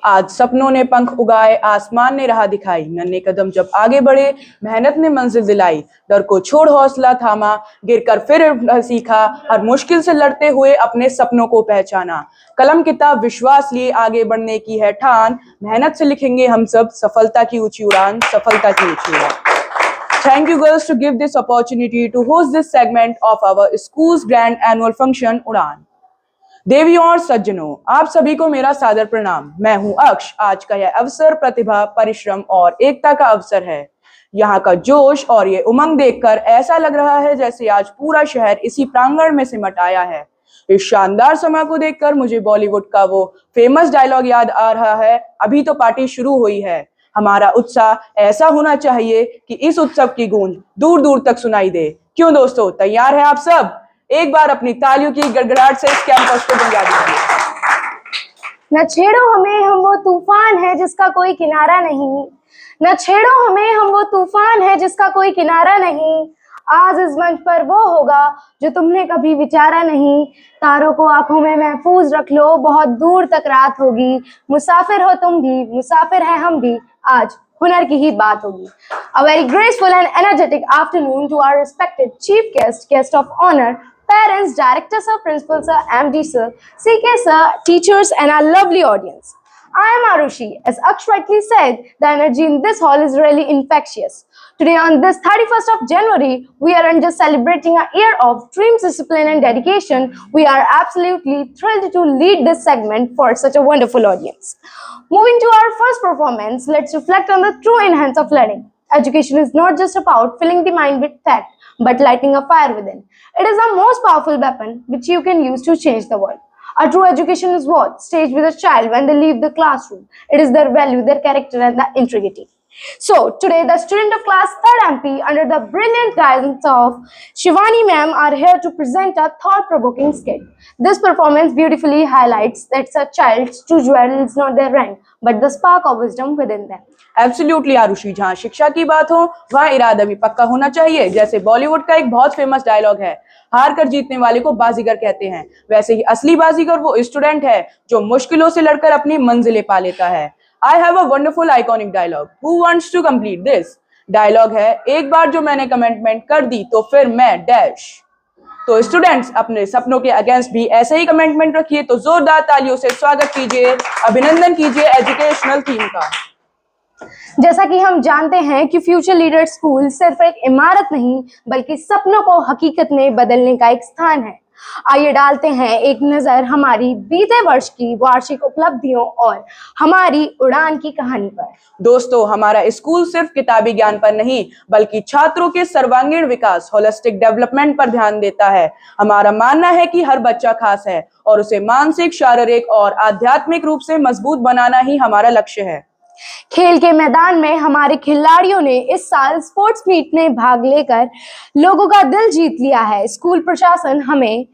आज सपनों ने पंख उगाए, आसमान ने राह दिखाई, नन्हे कदम जब आगे बढ़े, मेहनत ने मंजिल दिलाई। डर को छोड़ हौसला थामा, गिरकर फिर उठना सीखा, हर मुश्किल से लड़ते हुए अपने सपनों को पहचाना। कलम किताब विश्वास लिए आगे बढ़ने की है ठान, मेहनत से लिखेंगे हम सब सफलता की ऊंची उड़ान, सफलता की ऊंची उड़ान। Thank you girls to give this opportunity to host this segment of our school's grand annual function उड़ान। देवियों और सज्जनों, आप सभी को मेरा सादर प्रणाम। मैं हूं अक्ष। आज का यह अवसर प्रतिभा, परिश्रम और एकता का अवसर है। यहाँ का जोश और ये उमंग देखकर ऐसा लग रहा है जैसे आज पूरा शहर इसी प्रांगण में सिमट आया है। इस शानदार समय को देखकर मुझे बॉलीवुड का वो फेमस डायलॉग याद आ रहा है, अभी तो पार्टी शुरू हुई है। हमारा उत्साह ऐसा होना चाहिए कि इस उत्सव की गूंज दूर दूर तक सुनाई दे। क्यों दोस्तों, तैयार है आप सब? एक बार अपनी तालियों की गड़गड़ाहट से इस कैंपस को गुंजा दीजिए। न छेड़ो हमें, हम वो तूफान है जिसका कोई किनारा नहीं। न छेड़ो हमें, हम वो तूफान है जिसका कोई किनारा नहीं। आज इस मंच पर वो होगा जो तुमने कभी विचारा नहीं। तारों को आंखों में महफूज रख लो, बहुत दूर तक रात होगी। मुसाफिर हो तुम भी, मुसाफिर है हम भी, आज हुनर की ही बात होगी। A very graceful and energetic afternoon to our respected chief guest, guest of honor, parents, director sir, principal sir, MD sir, CK sir, teachers and our lovely audience. I am Arushi. As Aksh rightly said, the energy in this hall is really infectious. Today on this 31st of January, we aren't just celebrating a year of dreams, discipline and dedication. We are absolutely thrilled to lead this segment for such a wonderful audience. Moving to our first performance, let's reflect on the true intent of learning. Education is not just about filling the mind with fact, but lighting a fire within. It is the most powerful weapon which you can use to change the world. A true education is what stays with a child when they leave the classroom. It is their value, their character, and their integrity. So today, the student of class 3rd MP, under the brilliant guidance of Shivani ma'am, are here to present a thought-provoking skit. This performance beautifully highlights that a child's true jewel is not their rank, but the spark of wisdom within them. Absolutely Arushi, जहाँ शिक्षा की बात हो वहाँ इरादा भी पक्का होना चाहिए। जैसे बॉलीवुड का एक बहुत फेमस डायलॉग है, हार कर जीतने वाले को बाजीगर कहते हैं, वैसे ही असली बाजीगर वो स्टूडेंट है जो मुश्किलों से लड़कर अपनी मंजिलें पा लेता है। I have a wonderful iconic dialogue, who wants to complete this? Dialogue है, एक बार जो मैंने कमिटमेंट कर दी तो फिर मैं डैश। तो स्टूडेंट्स, अपने सपनों के अगेंस्ट भी ऐसे ही कमिटमेंट रखिए। तो जोरदार तालियों से स्वागत कीजिए, अभिनंदन कीजिए एजुकेशनल टीम का। जैसा कि हम जानते हैं कि फ्यूचर लीडर स्कूल सिर्फ एक इमारत नहीं बल्कि सपनों को हकीकत में बदलने का एक स्थान है। आइए डालते हैं एक नजर हमारी बीते वर्ष की वार्षिक उपलब्धियों और हमारी उड़ान की कहानी पर। दोस्तों, हमारा स्कूल सिर्फ किताबी ज्ञान पर नहीं बल्कि छात्रों के सर्वांगीण विकास, होलिस्टिक डेवलपमेंट पर ध्यान देता है। हमारा मानना है कि हर बच्चा खास है और उसे मानसिक, शारीरिक और आध्यात्मिक रूप से मजबूत बनाना ही हमारा लक्ष्य है। खेल के मैदान में हमारे खिलाड़ियों ने इस साल स्पोर्ट्स मीट में भाग लेकर लोगों का दिल जीत लिया है। स्कूल प्रशासन हमें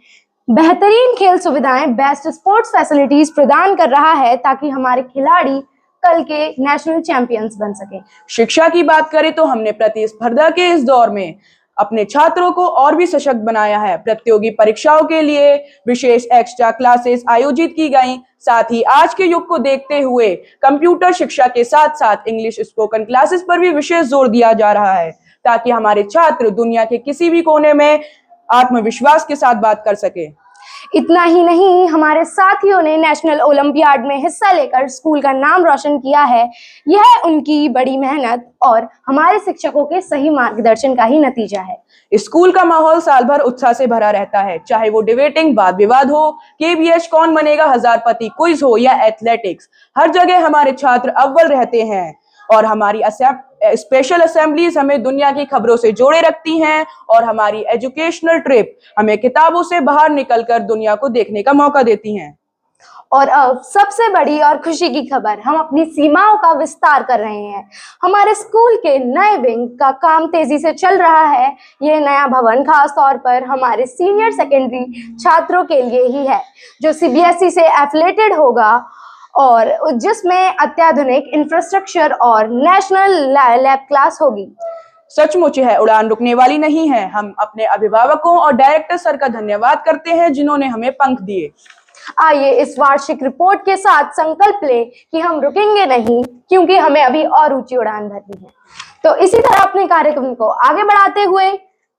बेहतरीन खेल सुविधाएं, बेस्ट स्पोर्ट्स फैसिलिटीज प्रदान कर रहा है ताकि हमारे खिलाड़ी कल के नेशनल चैंपियंस बन सके। शिक्षा की बात करें तो हमने प्रतिस्पर्धा के इस दौर में अपने छात्रों को और भी सशक्त बनाया है। प्रतियोगी परीक्षाओं के लिए विशेष एक्स्ट्रा क्लासेस आयोजित की गई। साथ ही आज के युग को देखते हुए कंप्यूटर शिक्षा के साथ साथ इंग्लिश स्पोकन क्लासेस पर भी विशेष जोर दिया जा रहा है ताकि हमारे छात्र दुनिया के किसी भी कोने में आत्मविश्वास के साथ बात कर सके। इतना ही नहीं, हमारे साथियों ने नेशनल ओलंपियाड में हिस्सा लेकर स्कूल का नाम रोशन किया है। यह उनकी बड़ी मेहनत और हमारे शिक्षकों के सही मार्गदर्शन का ही नतीजा है। स्कूल का माहौल साल भर उत्साह से भरा रहता है, चाहे वो डिबेटिंग, वाद विवाद हो, केबीएच कौन बनेगा हजारपति क्विज हो या एथलेटिक्स, हर जगह हमारे छात्र अव्वल रहते हैं। और हमारी स्पेशल असेंबलीज हमें दुनिया की खबरों से जोड़े रखती हैं और हमारी एजुकेशनल ट्रिप हमें किताबों से बाहर निकलकर दुनिया को देखने का मौका देती हैं। और अब सबसे बड़ी और खुशी की खबर, हम अपनी सीमाओं का विस्तार कर रहे हैं। हमारे स्कूल के नए विंग का काम तेजी से चल रहा है। ये नया भवन खास तौर पर हमारे सीनियर सेकेंडरी छात्रों के लिए ही है जो सीबीएसई से एफिलेटेड होगा और जिसमें अत्याधुनिक इंफ्रास्ट्रक्चर और नेशनल लैब क्लास होगी। सचमुच है, उड़ान रुकने वाली नहीं है। हम अपने अभिभावकों और डायरेक्टर सर का धन्यवाद करते हैं जिन्होंने हमें पंख दिए। आइए इस वार्षिक रिपोर्ट के साथ संकल्प लें कि हम रुकेंगे नहीं, क्योंकि हमें अभी और ऊंची उड़ान भरनी है। तो इसी तरह अपने कार्यक्रम को आगे बढ़ाते हुए,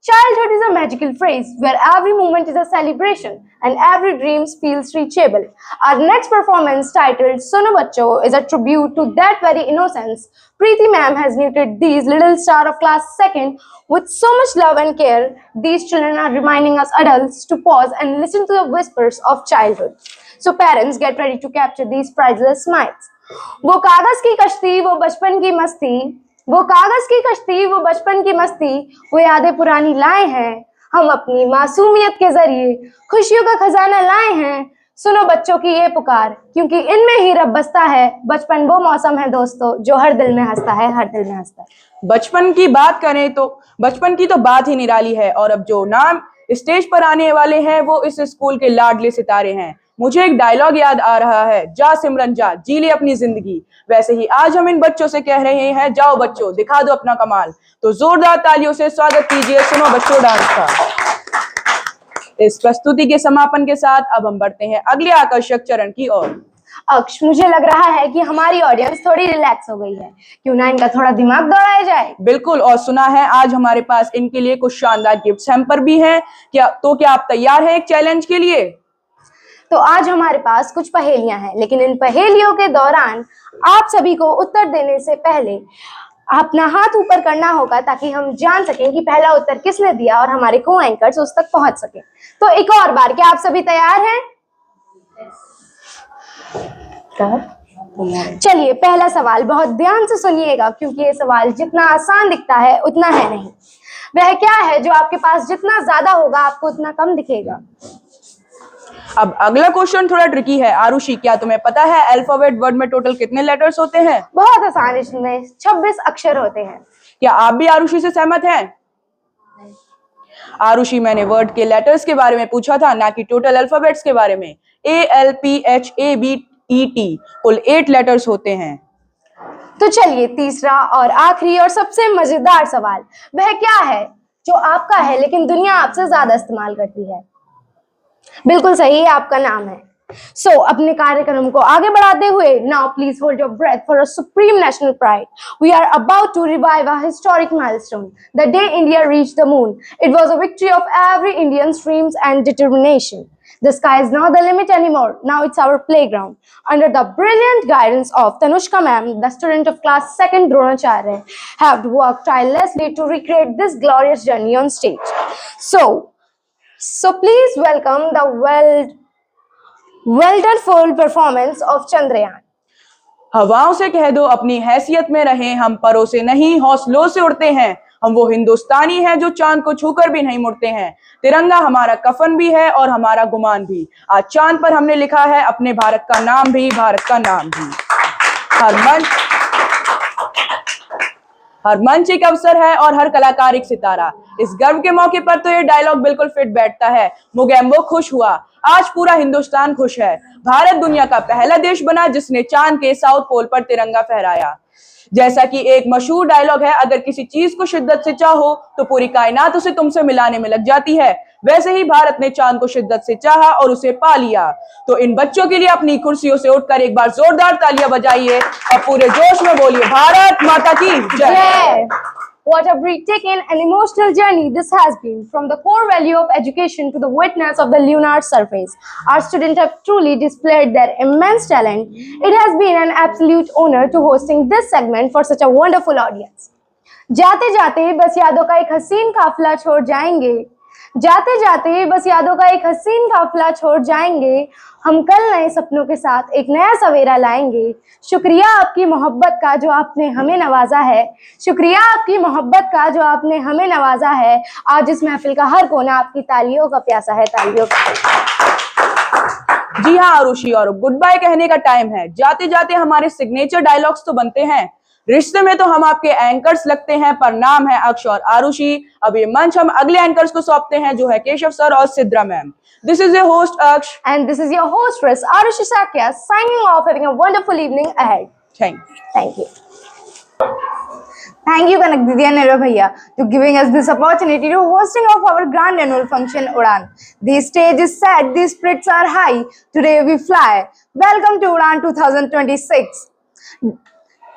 childhood is a magical phrase where every moment is a celebration and every dream feels reachable. Our next performance, titled Suno Bachcho, is a tribute to that very innocence. Preeti ma'am has knitted these little star of class 2nd with so much love and care. These children are reminding us adults to pause and listen to the whispers of childhood. So parents, get ready to capture these priceless smiles. वो कागज की कश्ती, वो बचपन की मस्ती, वो कागज की कश्ती, वो बचपन की मस्ती, वो यादें पुरानी लाए हैं हम अपनी मासूमियत के जरिए, खुशियों का खजाना लाए हैं। सुनो बच्चों की ये पुकार, क्योंकि इनमें ही रब बसता है। बचपन वो मौसम है दोस्तों जो हर दिल में हंसता है, हर दिल में हंसता है। बचपन की बात करें तो बचपन की तो बात ही निराली है, और अब जो नाम स्टेज पर आने वाले हैं वो इस स्कूल के लाडले सितारे हैं। मुझे एक डायलॉग याद आ रहा है, जा सिमरन जा, जी ले अपनी जिंदगी। वैसे ही आज हम इन बच्चों से कह रहे हैं, जाओ बच्चों दिखा दो अपना कमाल। तो जोरदार तालियों से स्वागत कीजिए सुनो बच्चों डांस का। इस प्रस्तुति के समापन के साथ अब हम बढ़ते हैं अगले आकर्षक चरण की ओर। अक्ष, मुझे लग रहा है कि हमारी ऑडियंस थोड़ी रिलैक्स हो गई है, क्यों ना इनका थोड़ा दिमाग दौड़ाया जाए। बिल्कुल, और सुना है आज हमारे पास इनके लिए कुछ शानदार गिफ्ट हैम्पर भी हैं। क्या आप तैयार हैं एक चैलेंज के लिए? तो आज हमारे पास कुछ पहेलियां हैं, लेकिन इन पहेलियों के दौरान आप सभी को उत्तर देने से पहले अपना हाथ ऊपर करना होगा, ताकि हम जान सकें कि पहला उत्तर किसने दिया और हमारे को एंकर्स उस तक पहुंच सके। तो एक और बार, क्या आप सभी तैयार हैं? चलिए, पहला सवाल बहुत ध्यान से सुनिएगा, क्योंकि ये सवाल जितना आसान दिखता है उतना है नहीं। वह क्या है जो आपके पास जितना ज्यादा होगा आपको उतना कम दिखेगा? अब अगला क्वेश्चन थोड़ा ट्रिकी है। आरुषि, क्या तुम्हें पता है अल्फाबेट वर्ड में टोटल कितने लेटर्स होते हैं? बहुत आसान, इसमें 26 अक्षर होते हैं। क्या आप भी आरुषि से सहमत हैं? आरुषि, मैंने वर्ड के लेटर्स के बारे में पूछा था, ना कि टोटल अल्फाबेट्स के बारे में। ALPHABET कुल 8 लेटर्स होते हैं। तो चलिए, तीसरा और आखिरी और सबसे मजेदार सवाल, वह क्या है जो आपका है लेकिन दुनिया आपसे ज्यादा इस्तेमाल करती है? बिल्कुल सही, आपका नाम है। सो अपने कार्यक्रम को आगे बढ़ाते हुए, now please hold your breath for a supreme national pride. We are about to revive a historic milestone, the day India reached the moon. It was a victory of every Indian's dreams and determination. The sky is not the limit anymore. Now it's our playground. Under the brilliant guidance of Tanushka ma'am, the student of class 2nd Dronacharya have worked tirelessly to recreate this glorious journey on stage. So please welcome the wonderful performance of Chandrayaan. हवाओं से कह दो अपनी हैसियत में रहें, हम परों से नहीं हौसलों से उड़ते हैं। हम वो हिंदुस्तानी हैं जो चांद को छूकर भी नहीं मुड़ते हैं। तिरंगा हमारा कफन भी है और हमारा गुमान भी। आज चांद पर हमने लिखा है अपने भारत का नाम भी, भारत का नाम भी। हर मंच एक अवसर है और हर कलाकार एक सितारा। इस गर्व के मौके पर तो ये डायलॉग बिल्कुल फिट बैठता है। मोगेम्बो खुश हुआ, आज पूरा हिंदुस्तान खुश है। भारत दुनिया का पहला देश बना जिसने चांद के साउथ पोल पर तिरंगा फहराया। जैसा कि एक मशहूर डायलॉग है, अगर किसी चीज को शिद्दत से चाहो तो पूरी कायनात उसे तुमसे मिलाने में लग जाती है। वैसे ही भारत ने चांद को शिद्दत से चाहा और उसे पा लिया। तो इन बच्चों के लिए अपनी कुर्सियों से उठकर एक बार जोरदार तालियां बजाइए और पूरे जोश में बोलिए, भारत माता की जय। What a breathtaking and emotional journey this has been, from the core value of education to the witness of the lunar surface. Our students have truly displayed their immense talent. It has been an absolute honor to hosting this segment for such a wonderful audience. जाते जाते बस यादों का एक हसीन काफिला छोड़ जाएंगे, जाते जाते बस यादों का एक हसीन काफिला छोड़ जाएंगे। हम कल नए सपनों के साथ एक नया सवेरा लाएंगे। शुक्रिया आपकी मोहब्बत का जो आपने हमें नवाजा है, शुक्रिया आपकी मोहब्बत का जो आपने हमें नवाजा है। आज इस महफिल का हर कोना आपकी तालियों का प्यासा है, तालियों का। जी हाँ आरुषि, और गुड बाय कहने का टाइम है। जाते जाते हमारे सिग्नेचर डायलॉग्स तो बनते हैं। रिश्ते में तो हम आपके एंकर्स लगते हैं, पर नाम है अक्ष और आरुषि। अब ये मंच हम अगले एंकर्स को सौंपते हैं, जो है केशव सर और Sidra ma'am. This is your host Aksh, and this is your hostess Arushi Sakya, signing off, having a wonderful evening ahead. Thank you. Thank you. Thank you, Kanak Didi and Nero Bhaiya, to giving us this opportunity to hosting of our grand annual function Udan. The stage is set, the spirits are high. Today we fly. Welcome to Udan 2026.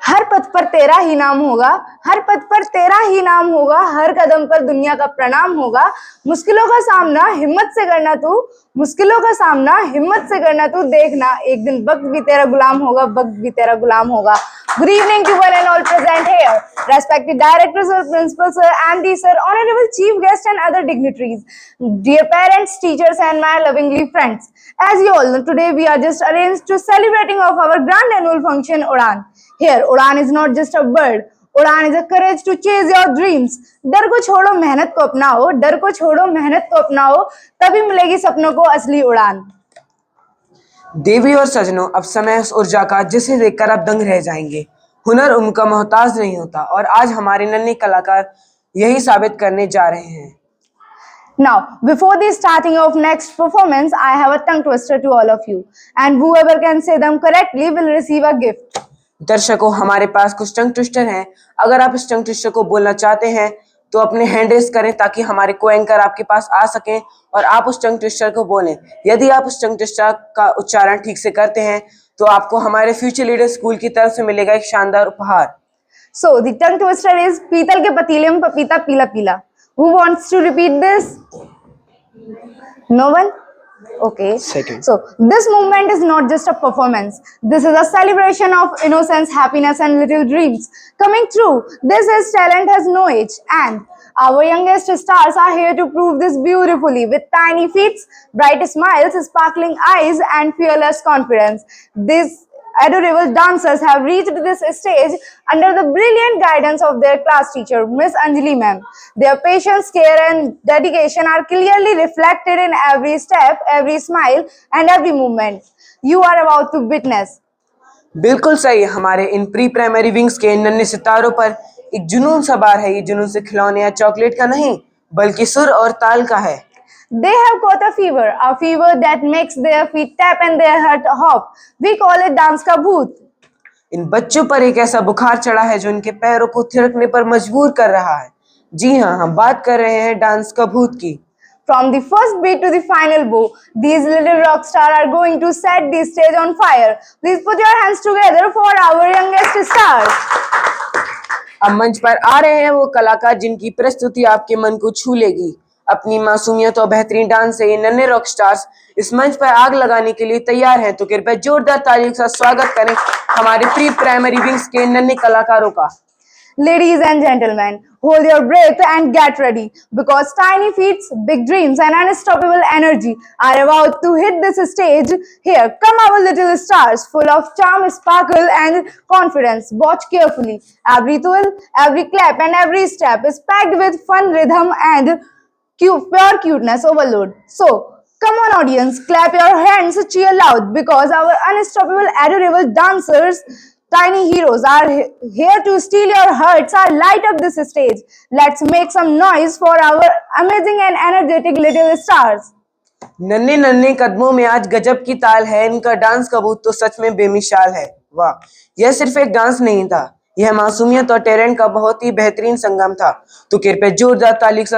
हर पथ पर तेरा ही नाम होगा, हर पथ पर तेरा ही नाम होगा, हर कदम पर दुनिया का प्रणाम होगा। मुश्किलों का सामना हिम्मत से करना तू, मुश्किलों का सामना हिम्मत से करना तू, देखना एक दिन वक्त भी तेरा गुलाम होगा, वक्त भी तेरा गुलाम होगा। Good evening to one and all present here, respected directors sir, principal sir, MD sir, honorable chief guest and other dignitaries, dear parents, teachers and my lovingly friends. As you all know, today we are just arranged to celebrating of our grand annual function Udan. Here, Udan is not just a bird. Udan is a courage to chase your dreams. डर को छोड़ो मेहनत को अपनाओ, डर को छोड़ो मेहनत को अपनाओ, तभी मिलेगी सपनों को असली उड़ान। देवी और सजनों, अब समय उस ऊर्जा का जिसे देखकर आप दंग रह जाएंगे। हुनर उनका मोहताज नहीं होता और आज हमारे नन्हे कलाकार यही साबित करने जा रहे हैं। Now, before the starting of next performance, I have a tongue twister to all of you, and whoever can say them correctly will receive a gift. दर्शकों, हमारे पास कुछ टंग ट्विस्टर हैं। अगर आप इस टंग ट्विस्टर को बोलना चाहते हैं तो अपने हैंड रेस करें ताकि हमारे को एंकर आपके पास आ सकें और आप उस टंग ट्विस्टर को बोलें। यदि आप उस टंग ट्विस्टर का उच्चारण ठीक से करते हैं तो आपको हमारे फ्यूचर लीडर स्कूल की तरफ से मिलेगा एक शानदार उपहार। So, the tongue twister is पीतल के पतीले में पपीता पीला पीला. Who wants to repeat this? No one? Okay. Second. So, this movement is not just a performance. This is a celebration of innocence, happiness and little dreams coming true. This is talent has no age, and our youngest stars are here to prove this beautifully with tiny feet, bright smiles, sparkling eyes and fearless confidence. These adorable dancers have reached this stage under the brilliant guidance of their class teacher, Miss Anjali ma'am. Their patience, care and dedication are clearly reflected in every step, every smile and every movement you are about to witness. बिल्कुल सही। हमारे इन pre primary wings के नन्हे सितारों पर एक जुनून सवार है। ये जुनून से खिलौने या चॉकलेट का नहीं बल्कि सुर और ताल का है। They have caught a fever that makes their feet tap and their heart hop. We call it dance का भूत. इन बच्चों पर एक ऐसा बुखार चढ़ा है जो इनके पैरों को थिरकने पर मजबूर कर रहा है। जी हाँ, हम बात कर रहे हैं डांस का भूत की। From the first beat to the final bow, these little rock stars are going to set the stage on fire. Please put your hands together for our youngest stars. अब मंच पर आ रहे हैं वो कलाकार जिनकी प्रस्तुति आपके मन को छू लेगी। अपनी मासूमियत और बेहतरीन डांस से ये नन्हे रॉक स्टार्स इस मंच पर आग लगाने के लिए तैयार हैं। तो कृपया जोरदार तालियों के साथ स्वागत करें हमारे प्री प्राइमरी विंग्स के नन्हे कलाकारों का। Ladies and gentlemen, hold your breath and get ready because tiny feet, big dreams and unstoppable energy are about to hit this stage. Here come our little stars full of charm, sparkle and confidence. Watch carefully. Every twirl, every clap and every step is packed with fun, rhythm and pure cuteness overload. So, come on audience, clap your hands, cheer loud because our unstoppable, adorable dancers, tiny heroes are here to steal your hearts, are light up this stage. Let's make some noise for our amazing and energetic little stars. नन्हे नन्हे कदमों में आज गजब की ताल है। इनका डांस का भूत तो सच में बेमिसाल है। वाह, यह सिर्फ एक डांस नहीं था, यह मासूमियत और टैलेंट का बहुत ही बेहतरीन संगम था। तो कृपया जोरदार ताली के साथ